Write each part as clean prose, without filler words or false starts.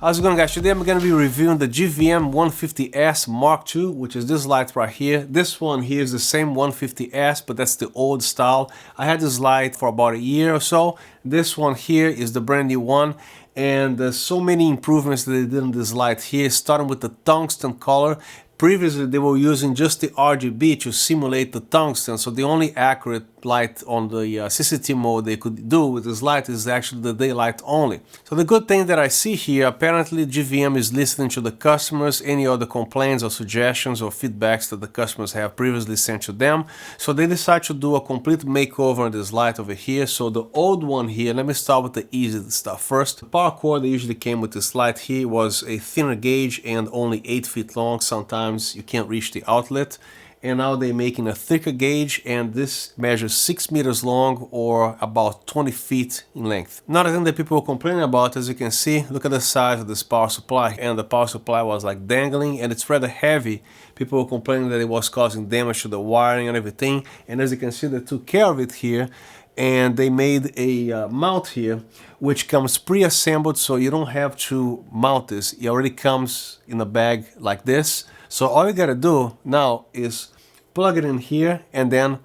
How's it going, guys? Today I'm going to be reviewing the GVM 150S Mark II, which is this light right here. This one here is the same 150S, but that's the old style. I had this light for about a year or so. This one here is the brand new one, and there's so many improvements that they did in this light here, starting with the tungsten color. Previously, they were using just the RGB to simulate the tungsten, so the only accurate light on the CCT mode they could do with this light is actually the daylight only. So the good thing that I see here, apparently GVM is listening to the customers, any other complaints or suggestions or feedbacks that the customers have previously sent to them. So they decided to do a complete makeover on this light over here. So the old one here, let me start with the easy stuff first. The power cord that usually came with this light here was a thinner gauge and only 8 feet long. Sometimes you can't reach the outlet. And now they're making a thicker gauge, and this measures 6 meters long or about 20 feet in length. Another thing that people were complaining about, as you can see, look at the size of this power supply, and the power supply was like dangling and it's rather heavy. People were complaining that it was causing damage to the wiring and everything, and as you can see, they took care of it here. And they made a mount here which comes pre-assembled, so you don't have to mount this. It already comes in a bag like this. So all you gotta do now is plug it in here and then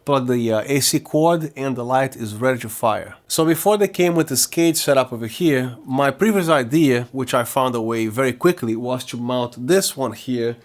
plug the AC cord, and the light is ready to fire. So before they came with this cage setup over here, my previous idea, which I found a way very quickly, was to mount this one here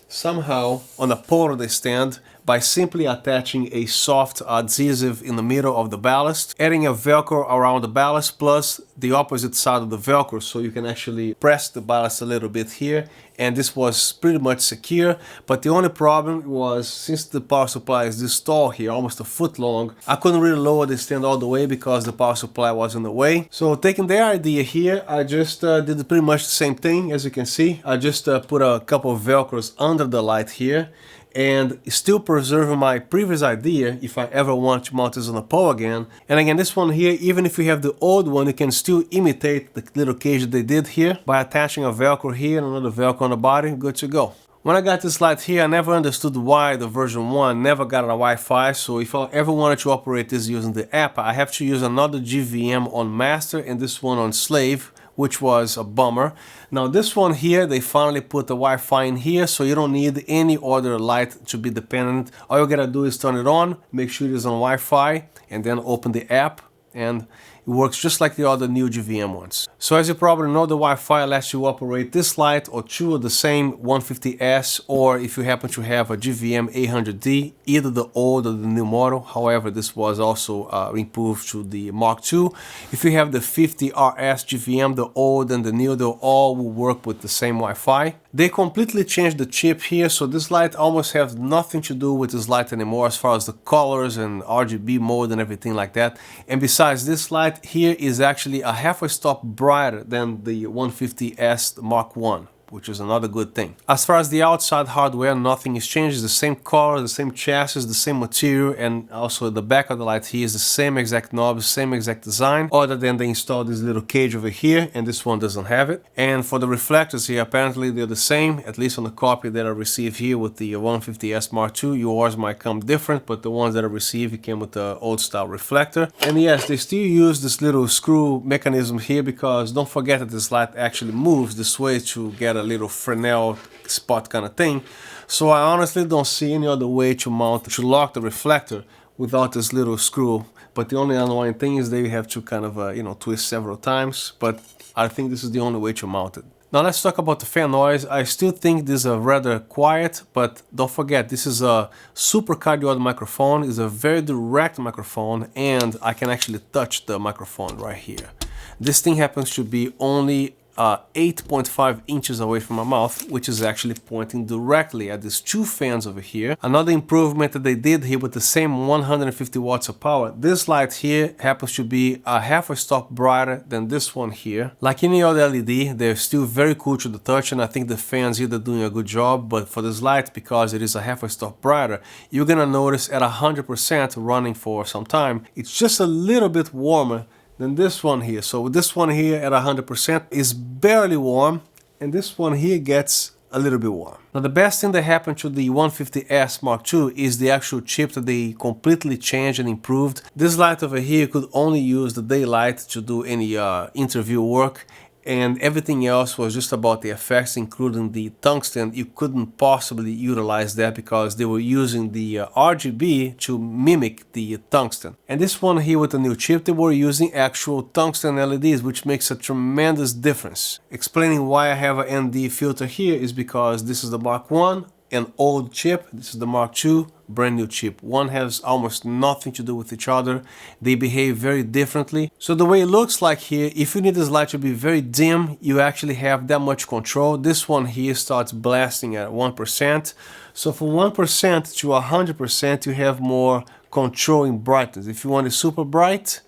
somehow on a pole of the stand by simply attaching a soft adhesive in the middle of the ballast, adding a Velcro around the ballast plus the opposite side of the Velcro, so you can actually press the ballast a little bit here, and this was pretty much secure. But the only problem was, since the power supply is this tall here, almost a foot long, I couldn't really lower the stand all the way because the power supply was in the way. So taking their idea here, I just did pretty much the same thing. As you can see, I just put a couple of Velcros under the light here, and still preserving my previous idea if I ever want to mount this on a pole again. And again, this one here, even if you have the old one, you can still imitate the little cage that they did here by attaching a Velcro here and another Velcro on the body. Good to go. When I got this light here, I never understood why the version 1 never got a Wi-Fi, so if I ever wanted to operate this using the app, I have to use another GVM on master and this one on slave, which was a bummer. Now this one here, they finally put the Wi-Fi in here, so you don't need any other light to be dependent. All you gotta do is turn it on, make sure it is on Wi-Fi, and then open the app, and it works just like the other new GVM ones. So as you probably know, the Wi-Fi lets you operate this light or two of the same 150S, or if you happen to have a GVM 800D, either the old or the new model. However, this was also improved to the Mark II. If you have the 50RS GVM, the old and the new, they all will work with the same Wi-Fi. They completely changed the chip here, so this light almost has nothing to do with this light anymore as far as the colors and RGB mode and everything like that. And besides, this light here is actually a half a stop brighter than the 150S Mark I, which is another good thing. As far as the outside hardware, nothing is changed. It's the same color, the same chassis, the same material, and also the back of the light here is the same exact knob, same exact design, other than they installed this little cage over here, and this one doesn't have it. And for the reflectors here, apparently they're the same, at least on the copy that I received here with the 150S Mark II. Yours might come different, but the ones that I received, it came with the old style reflector. And yes, they still use this little screw mechanism here, because don't forget that this light actually moves this way to get a little Fresnel spot kind of thing. So I honestly don't see any other way to lock the reflector without this little screw. But the only annoying thing is they have to kind of twist several times, but I think this is the only way to mount it. Now let's talk about the fan noise. I still think this is rather quiet, but don't forget, this is a super cardioid microphone. It's a very direct microphone, and I can actually touch the microphone right here. This thing happens to be only 8.5 inches away from my mouth, which is actually pointing directly at these two fans over here. Another improvement that they did here with the same 150 watts of power, this light here happens to be a half a stop brighter than this one here. Like any other LED, they're still very cool to the touch, and I think the fans here are doing a good job. But for this light, because it is a half a stop brighter, you're gonna notice at 100% running for some time, it's just a little bit warmer than this one here. So this one here at 100% is barely warm, and this one here gets a little bit warm. Now the best thing that happened to the 150S Mark II is the actual chip that they completely changed and improved. This light over here could only use the daylight to do any interview work, and everything else was just about the effects, including the tungsten. You couldn't possibly utilize that because they were using the RGB to mimic the tungsten. And this one here with the new chip, they were using actual tungsten LEDs, which makes a tremendous difference. Explaining why I have an ND filter here is because this is the Mark 1, an old chip. This is the Mark II, brand new chip. One has almost nothing to do with each other. They behave very differently. So the way it looks like here, if you need this light to be very dim, you actually have that much control. This one here starts blasting at 1%. So from 1% to 100%, you have more control in brightness. If you want it super bright,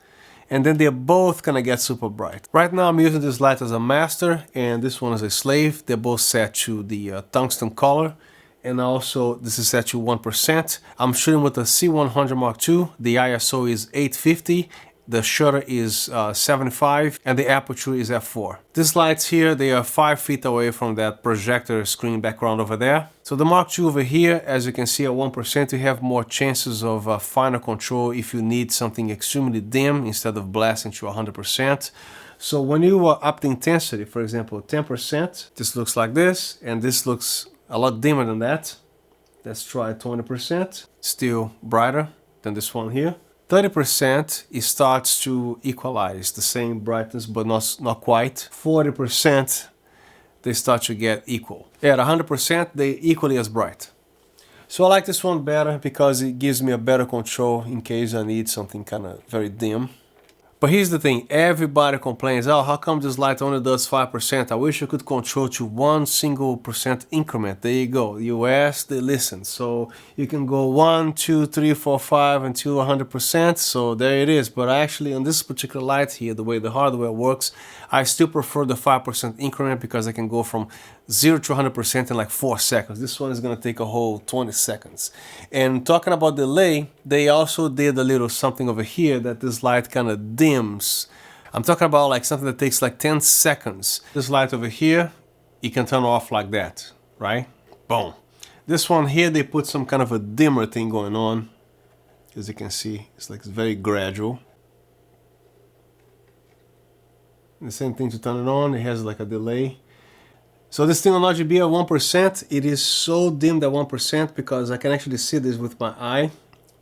and then they're both gonna get super bright. Right now I'm using this light as a master, and this one is a slave. They're both set to the tungsten color. And also this is set to 1%. I'm shooting with a C100 Mark II. The ISO is 850. The shutter is 75 and the aperture is f4. These lights here, they are 5 feet away from that projector screen background over there. So the Mark II over here, as you can see at 1%, you have more chances of finer control if you need something extremely dim instead of blasting to 100%. So when you up the intensity, for example, 10%, this looks like this, and this looks a lot dimmer than that. Let's try 20%. Still brighter than this one here. 30%, it starts to equalize the same brightness, but not quite. 40%, they start to get equal. At 100%, they're equally as bright. So I like this one better because it gives me a better control in case I need something kind of very dim. But here's the thing, everybody complains, oh, how come this light only does 5%? I wish I could control to 1 single percent increment. There you go, you asked, they listen. So you can go 1, 2, 3, 4, 5 until 100%, so there it is. But actually on this particular light here, the way the hardware works, I still prefer the 5% increment because I can go from 0 to 100% in like 4 seconds. This one is gonna take a whole 20 seconds. And talking about delay, they also did a little something over here that this light kind of dims. I'm talking about like something that takes like 10 seconds. This light over here, you can turn off like that, right? Boom. This one here, they put some kind of a dimmer thing going on. As you can see, it's like it's very gradual. The same thing to turn it on, it has like a delay. So this thing on RGB at 1%, it is so dimmed at 1% because I can actually see this with my eye,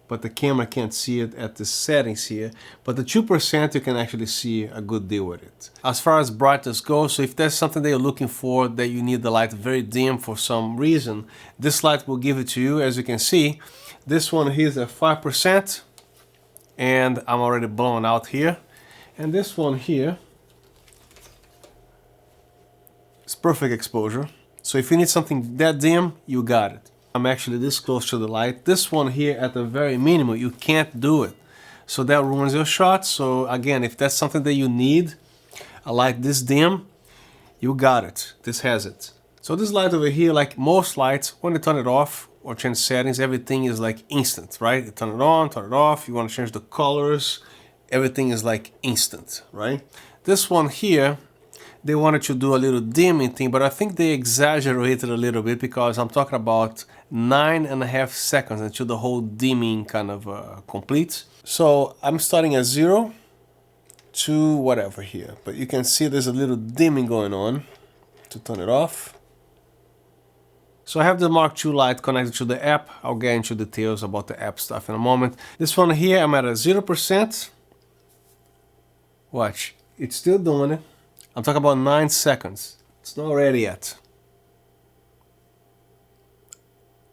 but the camera can't see it at the settings here. But the 2%, you can actually see a good deal with it. As far as brightness goes, so if that's something that you're looking for, that you need the light very dim for some reason, this light will give it to you. As you can see, this one here is at 5%, and I'm already blown out here. And this one here, it's perfect exposure. So if you need something that dim, you got it. I'm actually this close to the light. This one here at the very minimum, you can't do it. So that ruins your shot. So again, if that's something that you need, a light this dim, you got it. This has it. So this light over here, like most lights, when you turn it off or change settings, everything is like instant, right? You turn it on, turn it off. You want to change the colors, everything is like instant, right? This one here, they wanted to do a little dimming thing, but I think they exaggerated a little bit because I'm talking about 9.5 seconds until the whole dimming kind of completes. So I'm starting at 0 to whatever here, but you can see there's a little dimming going on to turn it off. So I have the Mark II light connected to the app. I'll get into details about the app stuff in a moment. This one here, I'm at a 0%. Watch, it's still doing it. I'm talking about 9 seconds. It's not ready yet.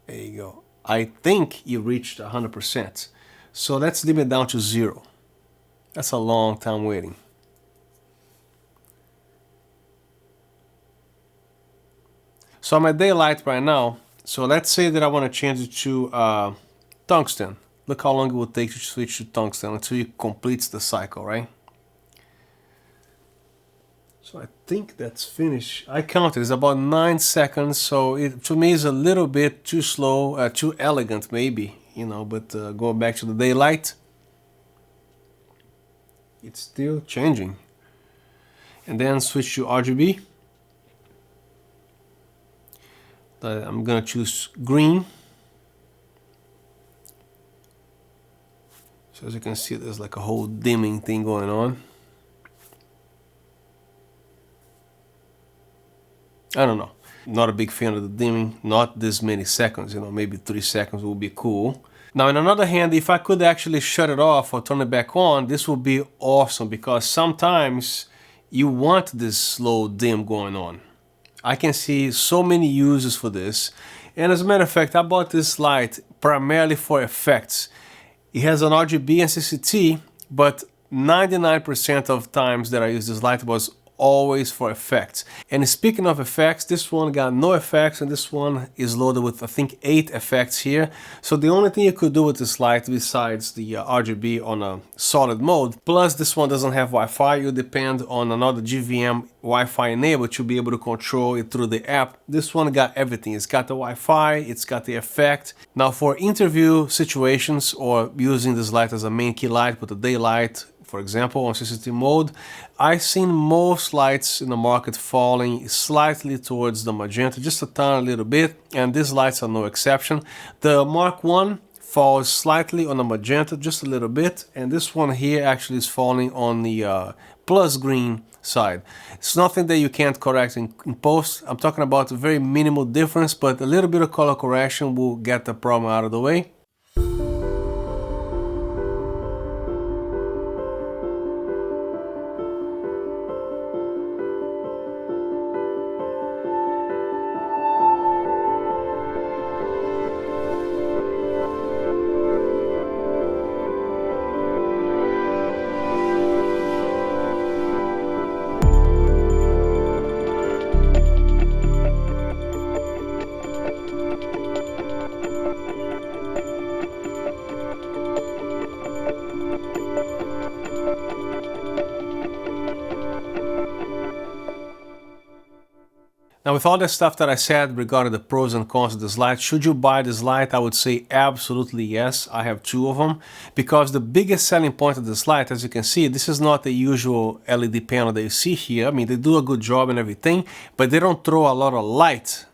There you go. I think you reached 100%. So let's dim it down to 0. That's a long time waiting. So I'm at daylight right now. So let's say that I want to change it to tungsten. Look how long it will take to switch to tungsten until it completes the cycle, right? So I think that's finished. I counted, it's about 9 seconds, so it to me is a little bit too slow, too elegant maybe, you know, but going back to the daylight, it's still changing. And then switch to RGB. I'm gonna choose green. So as you can see, there's like a whole dimming thing going on. I don't know. Not a big fan of the dimming, not this many seconds, you know, maybe 3 seconds would be cool. Now, on another hand, if I could actually shut it off or turn it back on, this would be awesome because sometimes you want this slow dim going on. I can see so many uses for this. And as a matter of fact, I bought this light primarily for effects. It has an RGB and CCT, but 99% of times that I use this light was always for effects. And speaking of effects, this one got no effects and this one is loaded with I think 8 effects here. So the only thing you could do with this light besides the RGB on a solid mode, plus this one doesn't have Wi-Fi, you depend on another GVM Wi-Fi enabled to be able to control it through the app. This one got everything. It's got the Wi-Fi, it's got the effect. Now for interview situations or using this light as a main key light with a daylight, for example, on CCT mode, I've seen most lights in the market falling slightly towards the magenta, just a tiny little bit, and these lights are no exception. The Mark 1 falls slightly on the magenta, just a little bit, and this one here actually is falling on the plus green side. It's nothing that you can't correct in post. I'm talking about a very minimal difference, but a little bit of color correction will get the problem out of the way. Now with all the stuff that I said regarding the pros and cons of this light, should you buy this light? I would say absolutely yes. I have 2 of them because the biggest selling point of this light, as you can see, this is not the usual LED panel that you see here. I mean, they do a good job and everything, but they don't throw a lot of light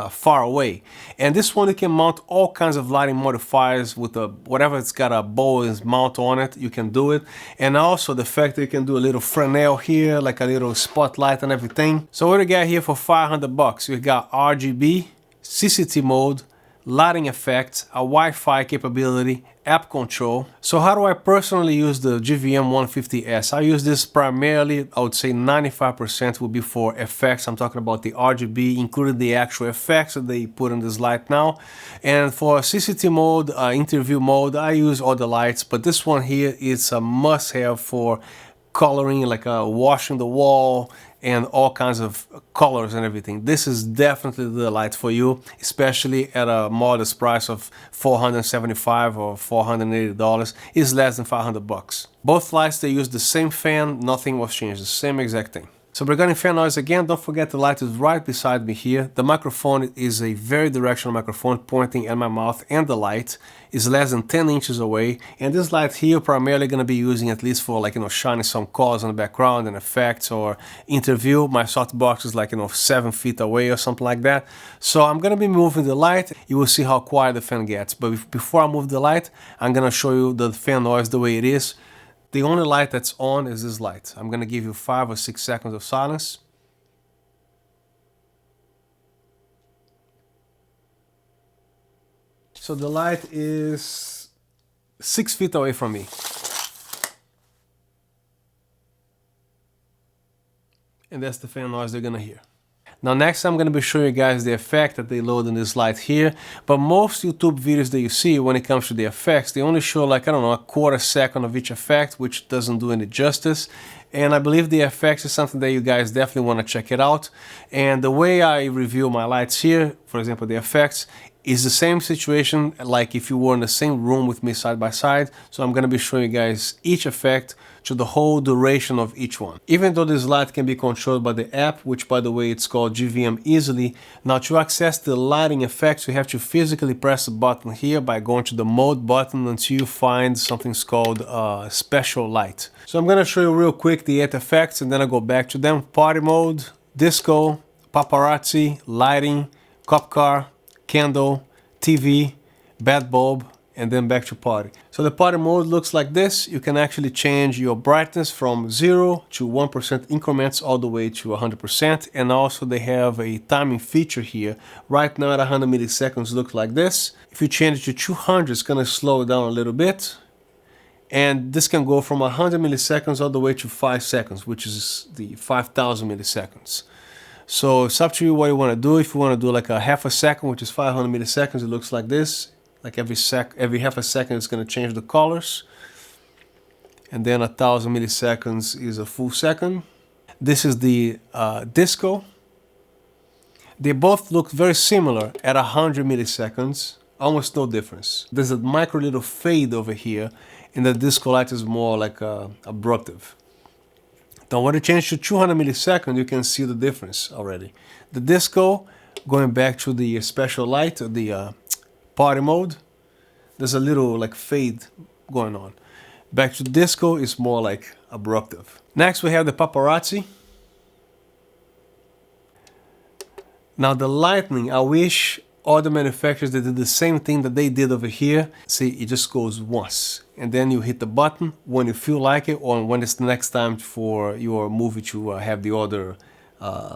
far away. And this one, you can mount all kinds of lighting modifiers with whatever it's got a bow mount on it, you can do it. And also the fact that you can do a little Fresnel here, like a little spotlight and everything. So what do we got here for 500 bucks? We got RGB, CCT mode, lighting effects, a Wi-Fi capability, app control. So how do I personally use the GVM 150S? I use this primarily, I would say 95% will be for effects. I'm talking about the RGB, including the actual effects that they put in this light now. And for CCT mode, interview mode, I use all the lights, but this one here is a must-have for coloring, like washing the wall and all kinds of colors and everything. This is definitely the light for you, especially at a modest price of $475 or $480. It's less than 500 bucks. Both lights, they use the same fan, nothing was changed, the same exact thing. So regarding fan noise, again, don't forget the light is right beside me here. The microphone is a very directional microphone pointing at my mouth, and the light is less than 10 inches away. And this light here primarily going to be using at least for, like, shining some colors on the background and effects or interview. My softbox is like, 7 feet away or something like that. So I'm going to be moving the light. You will see how quiet the fan gets. But before I move the light, I'm going to show you the fan noise the way it is. The only light that's on is this light. I'm going to give you 5 or 6 seconds of silence. So the light is 6 feet away from me. And that's the fan noise they're going to hear. Now next I'm going to be showing you guys the effect that they load in this light here, but most YouTube videos that you see when it comes to the effects, they only show like, I don't know, a quarter second of each effect, which doesn't do any justice. And I believe the effects is something that you guys definitely want to check it out. And the way I review my lights here, for example, the effects, is the same situation like if you were in the same room with me side by side. So I'm going to be showing you guys each effect to the whole duration of each one. Even though this light can be controlled by the app, which by the way it's called GVM Easily, now to access the lighting effects you have to physically press the button here by going to the mode button until you find something called special light. So I'm going to show you real quick the 8 effects and then I'll go back to them. Party mode, disco, paparazzi, lighting, cop car, candle, TV, bat bulb, and then back to party. So the party mode looks like this. You can actually change your brightness from 0 to 1% increments all the way to 100%. And also they have a timing feature here. Right now at 100 milliseconds looks like this. If you change it to 200, it's gonna slow it down a little bit. And this can go from 100 milliseconds all the way to 5 seconds, which is the 5,000 milliseconds. So it's up to you what you want to do. If you want to do like a half a second, which is 500 milliseconds, it looks like this. Like every half a second, it's going to change the colors. And then 1,000 milliseconds is a full second. This is the disco. They both look very similar at 100 milliseconds. Almost no difference. There's a micro little fade over here, and the disco light is more like abruptive. Now when you change to 200 milliseconds, you can see the difference already. The disco, going back to the special light, the party mode, there's a little like fade going on. Back to disco is more like abruptive. Next we have the paparazzi. Now the lightning, I wish all the manufacturers that did the same thing that they did over here. See, it just goes once. And then you hit the button when you feel like it, or when it's the next time for your movie to have the other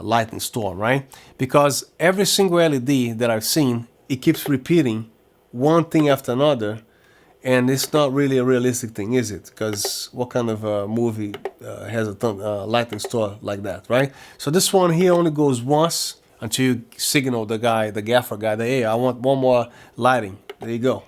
lightning storm, right? Because every single LED that I've seen, it keeps repeating one thing after another. And it's not really a realistic thing, is it? Because what kind of movie has a lightning storm like that, right? So this one here only goes once, until you signal the guy, the gaffer guy, that, hey, I want one more lighting. There you go.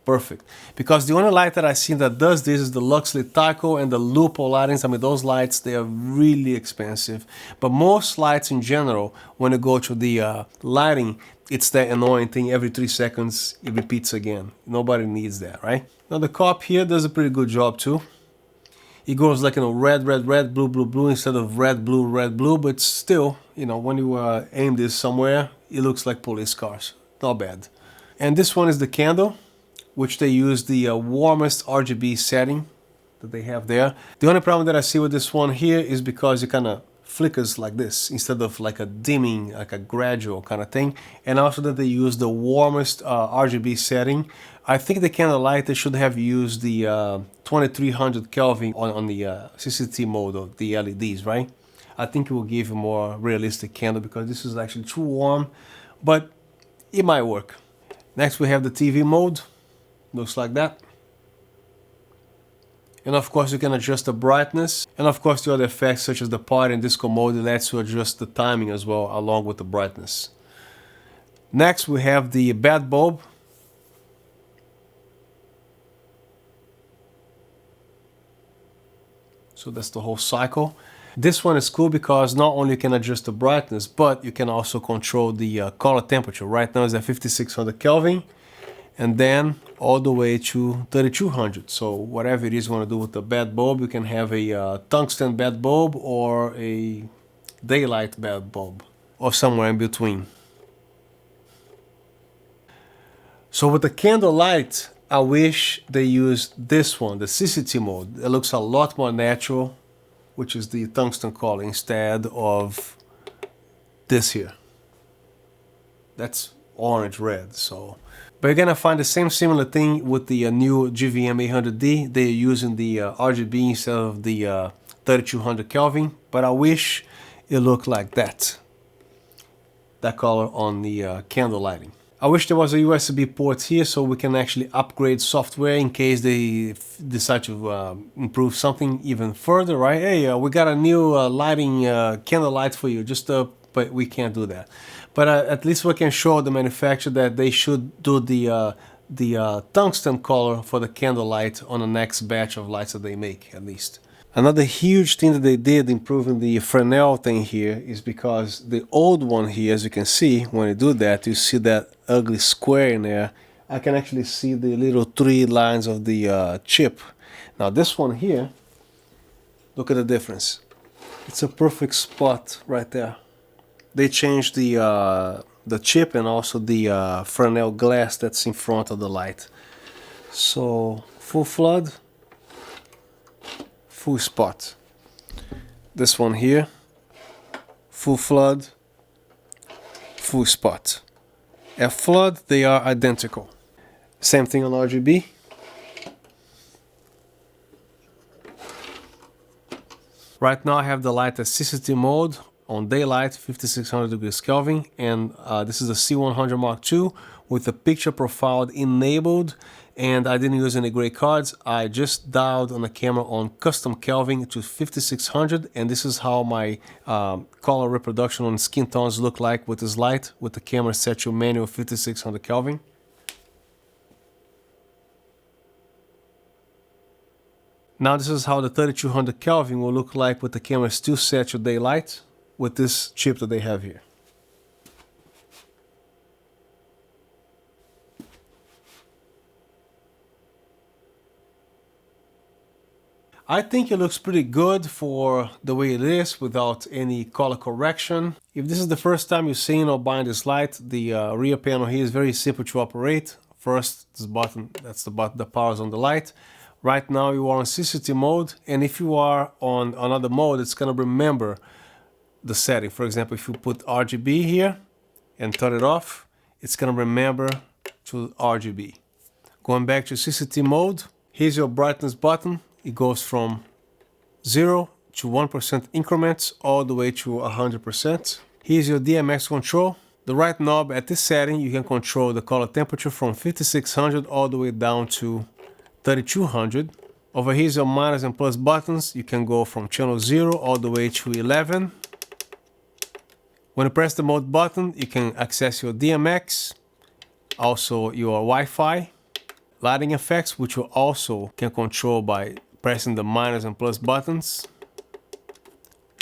Perfect. Because the only light that I've seen that does this is the Luxley Tyco and the Lupo lightings. I mean, those lights, they are really expensive. But most lights in general, when you go to the lighting, it's that annoying thing. Every 3 seconds, it repeats again. Nobody needs that, right? Now, the cop here does a pretty good job, too. It goes like, you know, red, red, red, blue, blue, blue, instead of red, blue, but still, you know, when you aim this somewhere, it looks like police cars. Not bad. And this one is the candle, which they use the warmest RGB setting that they have there. The only problem that I see with this one here is because it kind of flickers like this, instead of like a dimming, like a gradual kind of thing. And also that they use the warmest RGB setting. I think the candle light, they should have used the 2300 Kelvin on the CCT mode of the LEDs, right? I think it will give a more realistic candle, because this is actually too warm, but it might work. Next we have the TV mode. Looks like that. And of course you can adjust the brightness, and of course the other effects such as the party and disco mode, it lets you adjust the timing as well along with the brightness. Next we have the bad bulb. So that's the whole cycle. This one is cool because not only you can adjust the brightness, but you can also control the color temperature. Right now it's at 5600 Kelvin, and then all the way to 3200. So whatever it is you want to do with the bad bulb, you can have a tungsten bad bulb or a daylight bad bulb, or somewhere in between. So with the candle light, I wish they used this one, the CCT mode. It looks a lot more natural, which is the tungsten color, instead of this here. That's orange red. So, but you're gonna find the same similar thing with the new GVM 800D. They're using the RGB instead of the 3200 Kelvin. But I wish it looked like that color on the candle lighting. I wish there was a USB port here so we can actually upgrade software in case they decide to improve something even further, right? Hey, we got a new lighting candle light for you, but we can't do that. But at least we can show the manufacturer that they should do the tungsten color for the candle light on the next batch of lights that they make, at least. Another huge thing that they did improving the Fresnel thing here is because the old one here, as you can see, when you do that, you see that ugly square in there. I can actually see the little 3 lines of the chip. Now this one here, look at the difference. It's a perfect spot right there. They changed the chip and also the Fresnel glass that's in front of the light. So full flood, full spot. This one here, full flood, full spot. At flood, they are identical. Same thing on RGB. Right now I have the light at CCT mode on daylight, 5600 degrees Kelvin, and this is the C100 Mark II with the picture profile enabled, and I didn't use any gray cards. I just dialed on the camera on custom Kelvin to 5600, and this is how my color reproduction on skin tones look like with this light, with the camera set to manual 5600 Kelvin. Now this is how the 3200 Kelvin will look like with the camera still set to daylight with this chip that they have here. I think it looks pretty good for the way it is without any color correction. If this is the first time you're seeing or buying this light, the rear panel here is very simple to operate. First, this button, that's the button that powers on the light. Right now you are on CCT mode, and if you are on another mode, it's going to remember the setting. For example, if you put RGB here and turn it off, it's going to remember to RGB. Going back to CCT mode, here's your brightness button. It goes from 0 to 1% increments all the way to 100%. Here's your DMX control. The right knob at this setting, you can control the color temperature from 5600 all the way down to 3200. Over here is your minus and plus buttons. You can go from channel 0 all the way to 11. When you press the mode button, you can access your DMX, also your Wi-Fi, lighting effects, which you also can control by pressing the minus and plus buttons.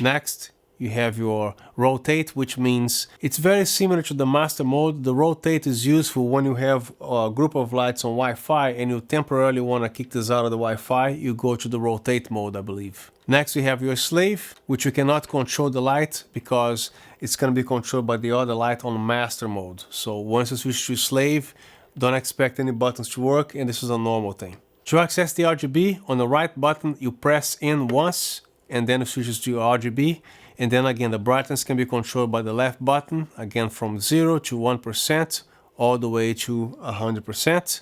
Next, you have your rotate, which means it's very similar to the master mode. The rotate is useful when you have a group of lights on Wi-Fi and you temporarily want to kick this out of the Wi-Fi, you go to the rotate mode, I believe. Next, we have your slave, which you cannot control the light because it's going to be controlled by the other light on master mode. So once you switch to slave, don't expect any buttons to work, and this is a normal thing. To access the RGB, on the right button, you press in once, and then it switches to your RGB. And then again, the brightness can be controlled by the left button, again from 0 to 1%, all the way to 100%.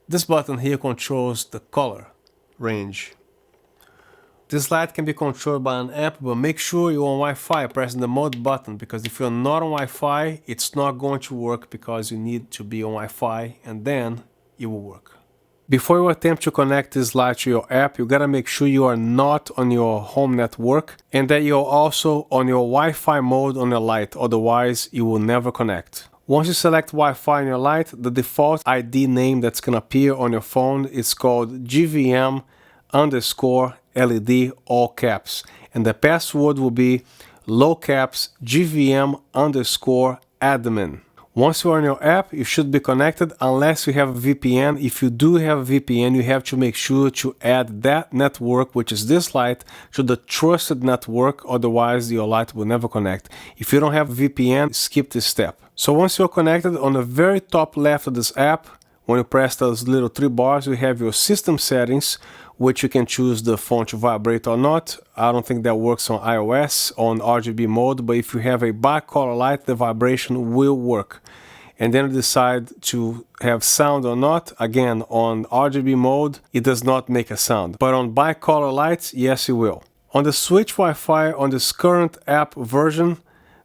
This button here controls the color range. This light can be controlled by an app, but make sure you're on Wi-Fi pressing the mode button, because if you're not on Wi-Fi, it's not going to work because you need to be on Wi-Fi, and then it will work. Before you attempt to connect this light to your app, you gotta make sure you are not on your home network and that you're also on your Wi-Fi mode on your light, otherwise you will never connect. Once you select Wi-Fi on your light, the default ID name that's gonna appear on your phone is called GVM _ LED, all caps. And the password will be low caps GVM _ admin. Once you are on your app, you should be connected unless you have a VPN. If you do have a VPN, you have to make sure to add that network, which is this light, to the trusted network, otherwise your light will never connect. If you don't have a VPN, skip this step. So once you're connected, on the very top left of this app, when you press those little three bars, you have your system settings, which you can choose the phone to vibrate or not. I don't think that works on iOS on RGB mode, but if you have a bicolor light, the vibration will work. And then you decide to have sound or not. Again, on RGB mode, it does not make a sound, but on bicolor lights, yes, it will. On the switch Wi-Fi, on this current app version,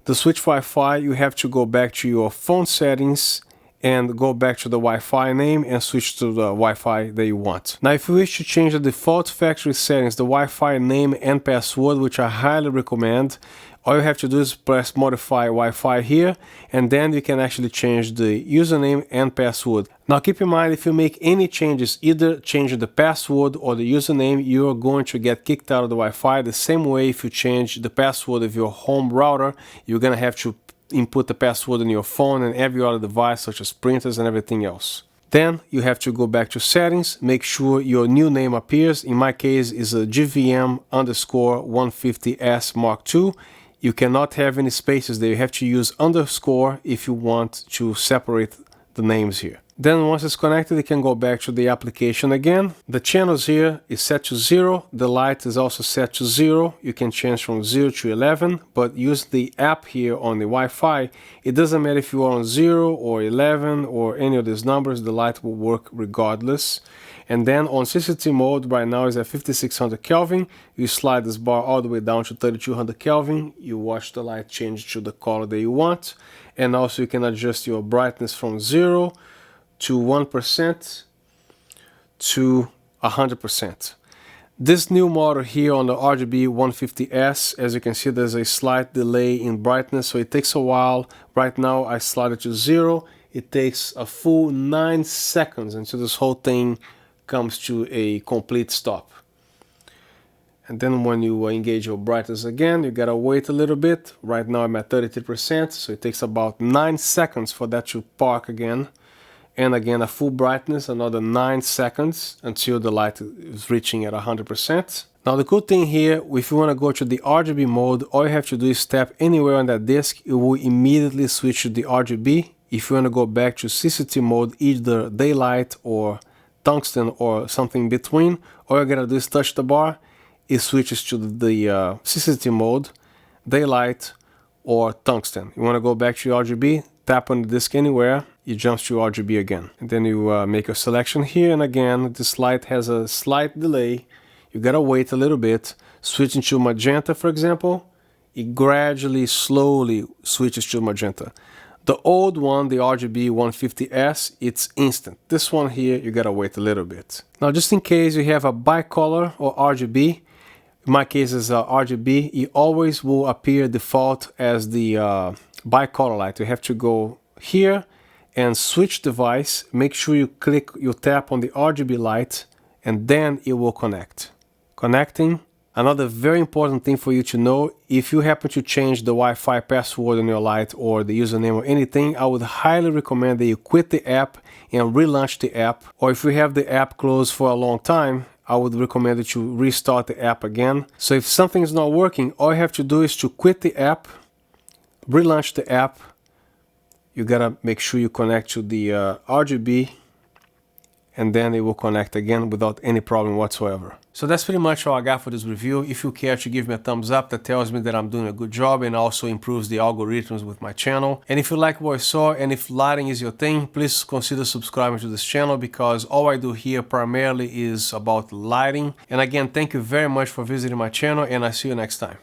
the switch Wi-Fi, you have to go back to your phone settings and go back to the Wi-Fi name and switch to the Wi-Fi that you want. Now, if you wish to change the default factory settings, the Wi-Fi name and password, which I highly recommend, all you have to do is press modify Wi-Fi here, and then you can actually change the username and password. Now keep in mind, if you make any changes, either change the password or the username, you are going to get kicked out of the Wi-Fi. The same way if you change the password of your home router, you're gonna have to input the password on your phone and every other device such as printers and everything else. Then you have to go back to settings, make sure your new name appears. In my case is a GVM _ 150S Mark II. You cannot have any spaces there. You have to use underscore if you want to separate the names here. Then once it's connected, you can go back to the application again. The channels here is set to 0. The light is also set to 0. You can change from 0 to 11, but use the app here on the Wi-Fi. It doesn't matter if you are on 0 or 11 or any of these numbers, the light will work regardless. And then on CCT mode, right now is at 5600 Kelvin. You slide this bar all the way down to 3200 Kelvin. You watch the light change to the color that you want. And also you can adjust your brightness from 0 to 1% to 100%. This new model here on the RGB 150S, as you can see, there's a slight delay in brightness, so it takes a while. Right now I slide it to 0. It takes a full 9 seconds until this whole thing comes to a complete stop. And then when you engage your brightness again, you gotta wait a little bit. Right now I'm at 33%, so it takes about 9 seconds for that to park again. And again, a full brightness, another 9 seconds until the light is reaching at 100%. Now the cool thing here, if you want to go to the RGB mode, all you have to do is tap anywhere on that disk. It will immediately switch to the RGB. If you want to go back to CCT mode, either daylight or tungsten or something in between, all you gotta do is touch the bar. It switches to the CCT mode, daylight or tungsten. You want to go back to RGB, tap on the disk anywhere, it jumps to RGB again. And then you make a selection here, and again, this light has a slight delay. You gotta wait a little bit. Switching to magenta, for example, it gradually, slowly switches to magenta. The old one, the RGB 150S, it's instant. This one here, you gotta wait a little bit. Now, just in case you have a bicolor or RGB, in my case it's RGB, it always will appear default as the bicolor light. You have to go here and switch device. Make sure you tap on the RGB light, and then it will connect. Connecting. Another very important thing for you to know, if you happen to change the Wi-Fi password on your light or the username or anything, I would highly recommend that you quit the app and relaunch the app. Or if you have the app closed for a long time, I would recommend that you restart the app again. So if something is not working, all you have to do is to quit the app, relaunch the app. You gotta make sure you connect to the RGB, and then it will connect again without any problem whatsoever. So that's pretty much all I got for this review. If you care to give me a thumbs up, that tells me that I'm doing a good job and also improves the algorithms with my channel. And if you like what I saw and if lighting is your thing, please consider subscribing to this channel, because all I do here primarily is about lighting. And again, thank you very much for visiting my channel, and I'll see you next time.